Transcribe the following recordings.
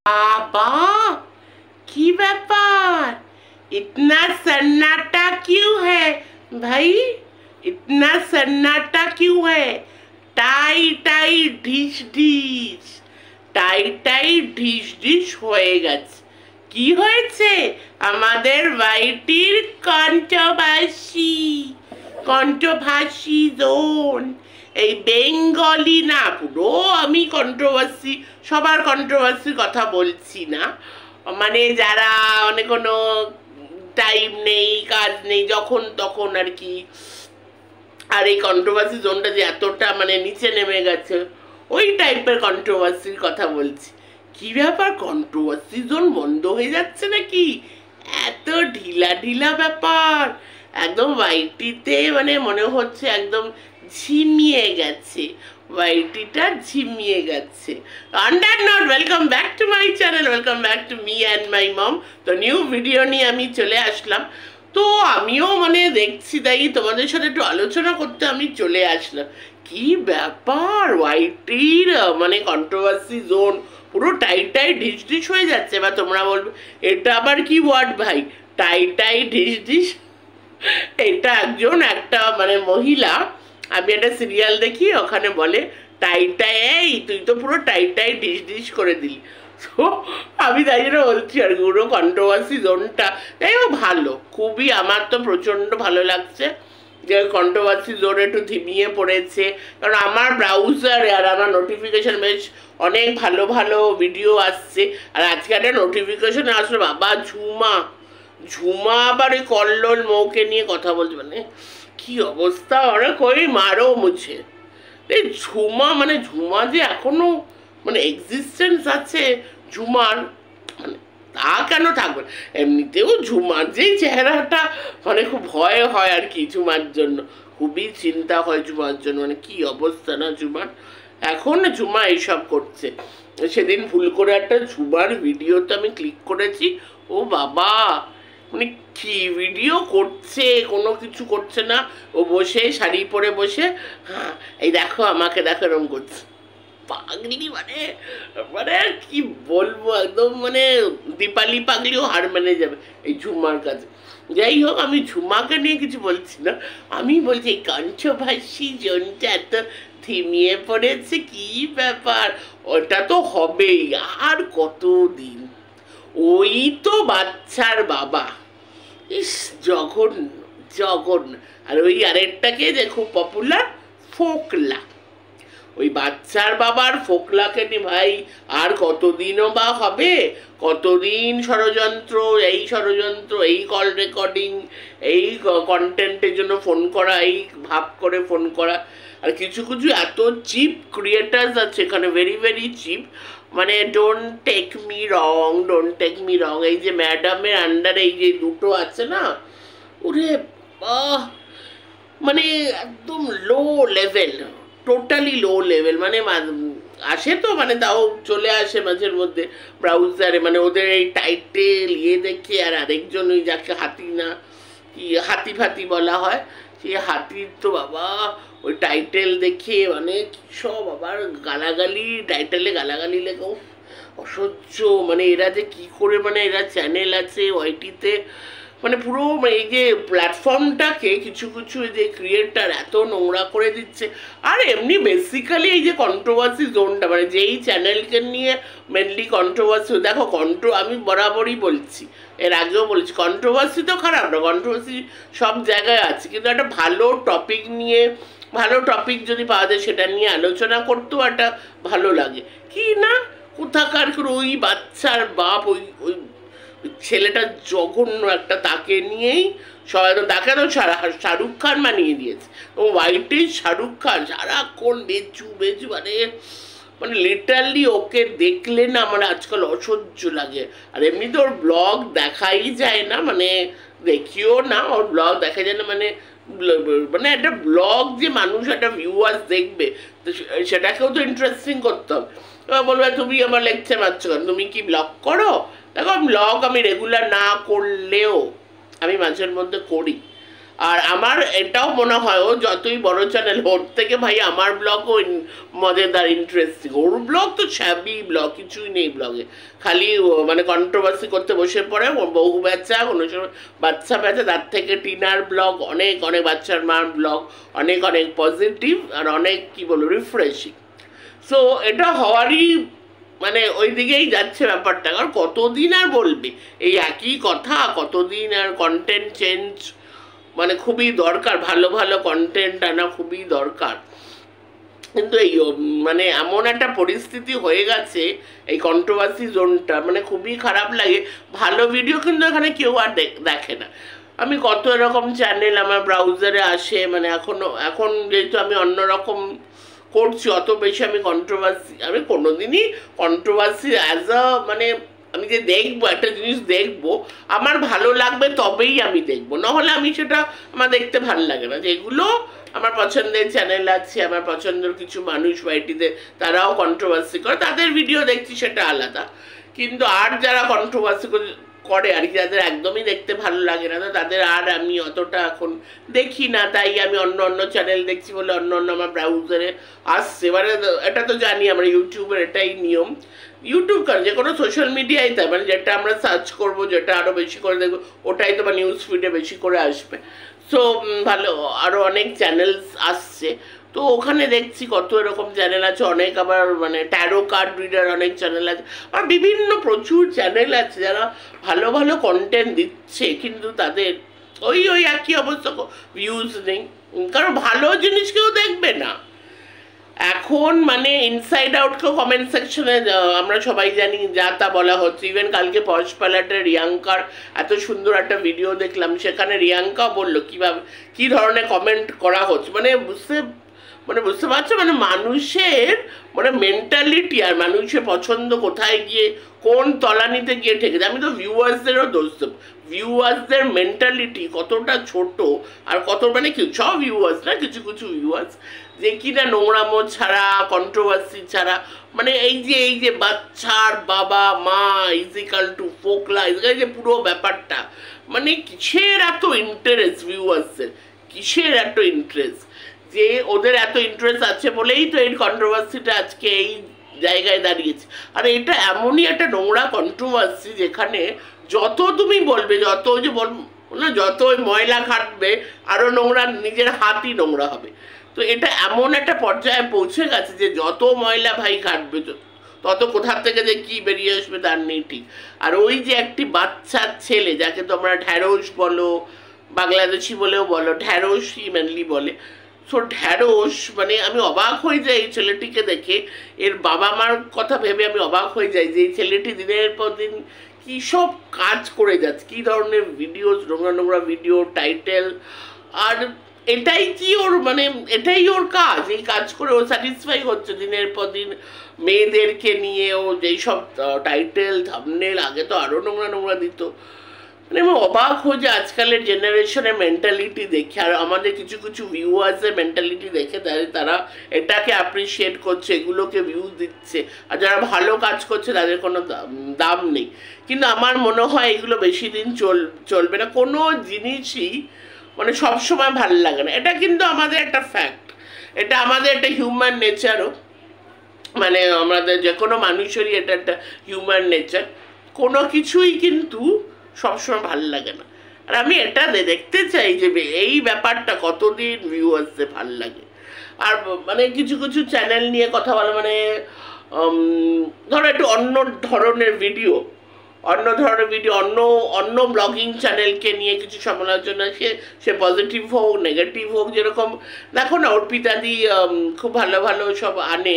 बाबा की व्यापार इतना सन्नाटा क्यों है भाई? इतना सन्नाटा क्यों है? टाई टाई ढिस ढिस টাই টাই ঢিস ঢিস হয়ে গেছে। কি হয়েছে? আমাদের বাড়িটির কন্ট্রোভার্সি জোন, এই বেঙ্গলি না, পুরো আমি কন্ট্রোভার্সি, সবার কন্ট্রোভার্সির কথা বলছি না, মানে যারা অনেক কোনো টাইম নেই, কাজ নেই, যখন তখন আর কি। আর এই কন্ট্রোভার্সি জোনটা যে এতটা মানে নিচে নেমে গেছে, ওই টাইপের কন্ট্রোভার্সির কথা বলছি। কি ব্যাপার, কন্ট্রোভার্সি জোন বন্ধ হয়ে যাচ্ছে নাকি? এত ঢিলা ঢিলা ব্যাপার, একদম ওয়াইটিতে মানে মনে হচ্ছে একদম ঝিমিয়ে গেছে, ওয়াইটিটা ঝিমিয়ে গেছে। On that note, welcome back to my channel, welcome back to me and my mom. তো নিউ ভিডিও নিয়ে আমি চলে আসলাম। তো আমিও মানে দেখছি, তাই তোমাদের সাথে একটু আলোচনা করতে আমি চলে আসলাম। কি ব্যাপার, ওয়াইটির মানে কন্ট্রোভার্সি জোন পুরো টাই টাই ঢিস ঢিস হয়ে যাচ্ছে। এবার তোমরা বলবে এটা আবার কি ওয়ার্ড ভাই, টাই টাই ঢিস ঢিস? এটা একটা মানে মহিলা, আমি একটা সিরিয়াল দেখি, ওখানে বলে টাই টাই, এই তুই তো পুরো টাই টাই ঢিস ঢিস করে দিলি। তো আমি তাই জন্য বলছি আর পুরো কন্ট্রোভার্সি জোনটা যাই হোক ভালো, খুবই আমার তো প্রচণ্ড ভালো লাগছে যে কন্ট্রোভার্সি জোন একটু ধিমিয়ে পড়েছে। কারণ আমার ব্রাউজারে আর আমার নোটিফিকেশান বেশ অনেক ভালো ভালো ভিডিও আসছে। আর আজকে একটা নোটিফিকেশান আসলো, বাবা ঝুমা আবার ওই কল্লোল মৌকে নিয়ে কথা বলছে, মানে কি অবস্থা, ওরা কই মারো মুছে। এই ঝুমা যে এখনো মানে এক্সিস্টেন্স আছে ঝুমার, মানে তা কেন থাকবে? এমনিতেও ঝুমার যেই চেহারাটা মানে খুব ভয় হয় আর কি, ঝুমার জন্য খুবই চিন্তা হয় ঝুমার জন্য, মানে কি অবস্থা না ঝুমার। এখন ঝুমা এইসব করছে। সেদিন ভুল করে একটা ঝুমার ভিডিওতে আমি ক্লিক করেছি, ও বাবা মানে কি ভিডিও করছে, কোনো কিছু করছে না, ও বসে শাড়ি পরে বসে, হ্যাঁ এই দেখো আমাকে দেখো এরকম করছে, পাগলি মানে মানে কি বলবো, একদম মানে দীপালি পাগলিও হার মেনে যাবে এই ঝুমার কাছে। যাই হোক, আমি ঝুমাকে নিয়ে কিছু বলছি না, আমি বলছি এই কন্ট্রোভার্সি জোনটা এত থিমিয়ে পড়েছে, কি ব্যাপার? ওটা তো হবেই, আর কতদিন? ওই তো বাচ্চার বাবা, ইস জঘন্য। আর ওই আরেকটাকে যে খুব পপুলার, ফোকলা, ওই বাচ্চার বাবার ফোকলাকে নি ভাই, আর কতদিনও বা হবে? কতদিন ষড়যন্ত্র, এই কল রেকর্ডিং, এই কন্টেন্টের জন্য ফোন করা, এই ভাব করে ফোন করা। আর কিছু এত চিপ ক্রিয়েটার্স আছে এখানে, ভেরি ভেরি চিপ, মানে ডোন্ট টেক মি রং, এই যে ম্যাডামের আন্ডারে এই যে দুটো আছে না, ওরে মানে একদম low level, totally low level, মানে আসে তো মানে তাও চলে আসে মাঝের মধ্যে ব্রাউজারে, মানে ওদের এই টাইটেল দেখে। আর আরেকজন ওই যাকে হাতি ফাতি বলা হয়, সেই হাতির তো বাবা ওই টাইটেল দেখে মানে সব আবার গালাগালি, টাইটেলে গালাগালি লেখা, অসহ্য। মানে এরা যে কি করে, মানে এরা চ্যানেল আছে ওয়াইটিতে, মানে পুরো এই যে প্ল্যাটফর্মটাকে কিছু যে ক্রিয়েটার এত নোংরা করে দিচ্ছে। আর এমনি বেসিক্যালি এই যে কন্ট্রোভার্সি জোনটা, মানে যেই চ্যানেলকে নিয়ে মেনলি কন্ট্রোভার্সি, দেখো আমি বরাবরই বলছি, এর আগেও বলেছি, কন্ট্রোভার্সি তো খারাপ না, কন্ট্রোভার্সি সব জায়গায় আছে, কিন্তু একটা ভালো টপিক নিয়ে, ভালো টপিক যদি পাওয়া যায় সেটা নিয়ে আলোচনা করতেও একটা ভালো লাগে। কি না কোথাকার ওই বাচ্চার বাপ, ওই ছেলেটা জঘন্য একটা, তাকে নিয়েই সবাই তো, তাকে তো শাহরুখ খান বানিয়ে দিয়েছে, এবং হোয়াইটের শাহরুখ খান সারাক্ষণ বেচু মানে লিটারালি ওকে দেখলে না আমার আজকাল অসহ্য লাগে। আর এমনি তো ওর ব্লগ দেখাই যায় না, মানে দেখিও না, ওর ব্লগ দেখা যায় না, মানে একটা ব্লগ যে মানুষ একটা ভিউয়ার্স দেখবে, তো সেটাকেও তো ইন্টারেস্টিং করতে হবে। এবার বলবে তুমি আমার লেকচার মারছো কেন, তুমি কি ব্লগ করো? দেখো ব্লগ আমি রেগুলার না করলেও আমি মাঝের মধ্যে করি, আর আমার এটাও মনে হয় ও যতই বড় চ্যানেল ওর থেকে ভাই আমার ব্লগও মজাদার ইন্টারেস্টিং। ওর ব্লগ তো ছ্যাবি ব্লগ, কিছুই নেই ব্লগে, খালি মানে কন্ট্রোভার্সি করতে বসে পড়ে, বউ বেচা, কোনো সময় বাচ্চা বেচা, তার থেকে টিনার ব্লগ অনেক অনেক, বাচ্চার মার ব্লগ অনেক অনেক পজিটিভ আর অনেক কি বলবো রিফ্রেশিং। সো এটা হওয়ারই মানে ওই দিকেই যাচ্ছে ব্যাপারটা। আর কতদিন আর বলবে এই একই কথা, কতদিন আর কন্টেন্ট চেঞ্জ, মানে খুবই দরকার, ভালো ভালো কন্টেন্ট আনা খুবই দরকার। কিন্তু এই মানে এমন একটা পরিস্থিতি হয়ে গেছে এই কন্ট্রোভার্সি জোনটা, মানে খুবই খারাপ লাগে। ভালো ভিডিও কিন্তু এখানে কেউ আর দেখে না। আমি কত এরকম চ্যানেল আমার ব্রাউজারে আসে, মানে এখন যেহেতু আমি অন্যরকম করছি, অত বেশি আমি আমি কোনোদিনই কন্ট্রোভার্সি অ্যাজ আ মানে আমি যে দেখবো একটা জিনিস দেখবো, আমার ভালো লাগবে তবেই আমি দেখবো, নাহলে আমি সেটা আমার দেখতে ভালো লাগে না। যেগুলো আমার পছন্দের চ্যানেল আছে, আমার পছন্দের কিছু মানুষ বাড়িটিতে তারাও কন্ট্রোভার্সি করে, তাদের ভিডিও দেখছি সেটা আলাদা। কিন্তু আর যারা কন্ট্রোভার্সি করে আর কি, যাদের একদমই দেখতে ভালো লাগে না, তো তাদের আর আমি অতটা এখন দেখি না। তাই আমি অন্য অন্য চ্যানেল দেখছি বলে অন্য অন্য আমার ব্রাউজারে আসছে। মানে এটা তো জানি আমরা ইউটিউবের এটাই নিয়ম, ইউটিউব কারণ যে কোনো সোশ্যাল মিডিয়াই তাই, মানে যেটা আমরা সার্চ করবো, যেটা আরও বেশি করে দেখবো, ওটাই তো বা নিউজ ফিডে বেশি করে আসবে। সো ভালো আরও অনেক চ্যানেলস আসছে, তো ওখানে দেখছি কত এরকম চ্যানেল আছে, অনেক আবার মানে ট্যারো কার্ড রিডার অনেক চ্যানেল আছে, আর বিভিন্ন প্রচুর চ্যানেল আছে যারা ভালো ভালো কন্টেন্ট দিচ্ছে, কিন্তু তাদের ওই একই অবস্থা, ভিউজ নেই, কারণ ভালো জিনিস কেউ দেখবে না। এখন মানে ইনসাইড আউটকেও কমেন্ট সেকশনে আমরা সবাই জানি যা তা বলা হচ্ছে। ইভেন কালকে পশ পালাটের রিয়াঙ্কার এত সুন্দর একটা ভিডিও দেখলাম, সেখানে রিয়াঙ্কা বললো কীভাবে কী ধরনের কমেন্ট করা হচ্ছে, মানে বুঝতে পারছো, মানে মানুষের মানে মেন্টালিটি আর মানুষের পছন্দ কোথায় গিয়ে কোন তলানিতে গিয়ে ঠেকেছে। আমি তো ভিউয়ার্সদেরও দোষ দেবো, ভিউয়ার্সদের মেন্টালিটি কতটা ছোট, আর কত মানে কি সব ভিউয়ার্স না, কিছু কিছু ভিউয়ার্স যে কিনা নোংরামো ছাড়া, কন্ট্রোভার্সি ছাড়া, মানে এই যে বাচ্চার বাবা মা ইজিক্যাল টু ফোকলা, এই যে পুরো ব্যাপারটা, মানে কিসের এত ইন্টারেস্ট ভিউয়ার্সের, কিসের এত ইন্টারেস্ট, যে ওদের এত ইন্টারেস্ট আছে বলেই তো এই কন্ট্রোভার্সিটা আজকে এই জায়গায় দাঁড়িয়েছে। আর এটা এমনই একটা নোংরা কন্ট্রোভার্সি যেখানে যত তুমি বলবে, যত যে না যত ওই ময়লা খাটবে, আরও নোংরা, নিজের হাতই নোংরা হবে। তো এটা এমন একটা পর্যায়ে পৌঁছে গেছে যে যত ময়লা ভাই খাটবে, তত কোথার থেকে যে কি বেরিয়ে আসবে তার নেই ঠিক। আর ওই যে একটি বাচ্চার ছেলে, যাকে তোমরা ঢ্যাঁড়স বলো, বাংলাদেশি বলেও বলো, ঢ্যাঁড়সই মেনলি বলে, সো ঢ্যাঁড়স, মানে আমি অবাক হয়ে যাই এই ছেলেটিকে দেখে, এর বাবা মার কথা ভেবে আমি অবাক হয়ে যাই যে এই ছেলেটি দিনের পর দিন কী সব কাজ করে যাচ্ছে, কী ধরনের ভিডিও, নোংরা নোংরা ভিডিও, টাইটেল, আর এটাই কি ওর মানে এটাই ওর কাজ, এই কাজ করে ও স্যাটিসফাই হচ্ছে দিনের পর দিন মেয়েদেরকে নিয়ে। ও যেই সব টাইটেল থাম্বনেল, আগে তো আরও নোংরা নোংরা দিত, মানে আমি অবাক হয়ে যে আজকালের জেনারেশনের মেন্টালিটি দেখে, আর আমাদের কিছু কিছু ভিউয়ার্সের মেন্টালিটি দেখে তারা এটাকে অ্যাপ্রিসিয়েট করছে, এগুলোকে ভিউজ দিচ্ছে, আর যারা ভালো কাজ করছে তাদের কোনো দাম নেই। কিন্তু আমার মনে হয় এগুলো বেশি দিন চলবে না, কোনো জিনিসই মানে সবসময় ভালো লাগে না, এটা কিন্তু আমাদের একটা ফ্যাক্ট, এটা আমাদের একটা হিউম্যান নেচারও, মানে আমাদের যে কোনো মানুষেরই এটা একটা হিউম্যান নেচার, কোনো কিছুই কিন্তু সবসময় ভালো লাগে না। আর আমি এটা দেখতে চাই যে এই ব্যাপারটা কতদিন ভিউয়ার্সদের ভাল লাগে। আর মানে কিছু কিছু চ্যানেল নিয়ে কথা বলা, মানে ধরো একটু অন্য ধরনের ভিডিও, অন্য ব্লগিং চ্যানেলকে নিয়ে কিছু সমালোচনা, সে পজিটিভ হোক নেগেটিভ হোক, যেরকম দেখো না অর্পিতাদি খুব ভালো ভালো সব আনে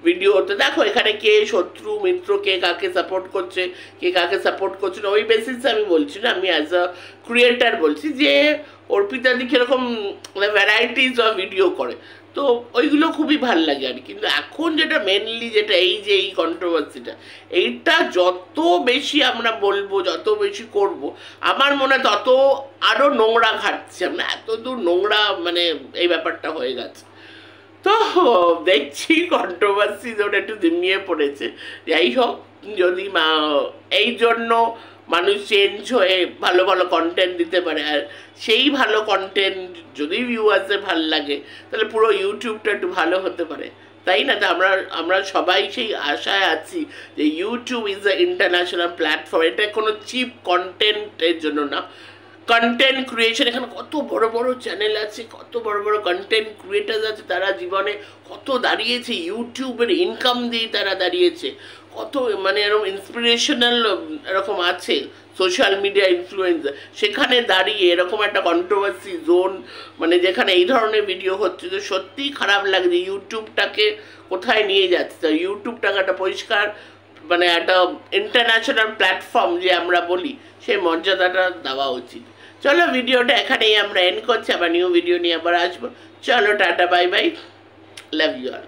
ভিডিওতে, দেখো এখানে কে শত্রু মিত্র, কে কাকে সাপোর্ট করছে, কে কাকে সাপোর্ট করছে না, ওই বেসিসে আমি বলছি না, আমি অ্যাজ আ ক্রিয়েটার বলছি যে অর্পিতাদি কীরকম ভ্যারাইটিস অফ ভিডিও করে, তো ওইগুলো খুবই ভাল লাগে আর। কিন্তু এখন যেটা মেনলি যেটা এই যে এই কন্ট্রোভার্সিটা, এইটা যত বেশি আমরা বলবো, যত বেশি করব, আমার মনে তত আরও নোংরা ঘাটছে, আমরা এত দূর নোংরা মানে এই ব্যাপারটা হয়ে গেছে। তো দেখছি কন্ট্রোভার্সি জোন একটু দিমিয়ে পড়েছে। যাই হোক, যদি এই জন্য মানুষ চেঞ্জ হয়ে ভালো ভালো কন্টেন্ট দিতে পারে। আর সেই ভালো কন্টেন্ট যদি ভিউয়ার্সের ভালো লাগে তাহলে পুরো ইউটিউবটা একটু ভালো হতে পারে, তাই না? তো আমরা সবাই সেই আশায় আছি যে YouTube is a international platform. এটা কোনো চিপ কন্টেন্টের জন্য না, কন্টেন্ট ক্রিয়েশন। এখানে কত বড় বড় চ্যানেল আছে, কত বড় বড় কন্টেন্ট ক্রিয়েটার্স আছে, তারা জীবনে কত দাঁড়িয়েছে, ইউটিউবের ইনকাম দিয়ে তারা দাঁড়িয়েছে, কত মানে এরকম ইন্সপিরেশনাল এরকম আছে সোশ্যাল মিডিয়া ইনফ্লুয়েন্সার। সেখানে দাঁড়িয়ে এরকম একটা কন্ট্রোভার্সি জোন, মানে যেখানে এই ধরনের ভিডিও হচ্ছে, তো সত্যিই খারাপ লাগছে। ইউটিউবটাকে কোথায় নিয়ে যাচ্ছে? তো ইউটিউবটাকে একটা পরিষ্কার মানে একটা ইন্টারন্যাশনাল প্ল্যাটফর্ম যে আমরা বলি, সেই মর্যাদাটা দেওয়া উচিত। চলো ভিডিওটা এখানেই আমরা এন্ড করছি, আবার নিউ ভিডিও নিয়ে আবার আসবো। চলো tata, bye bye, love you all.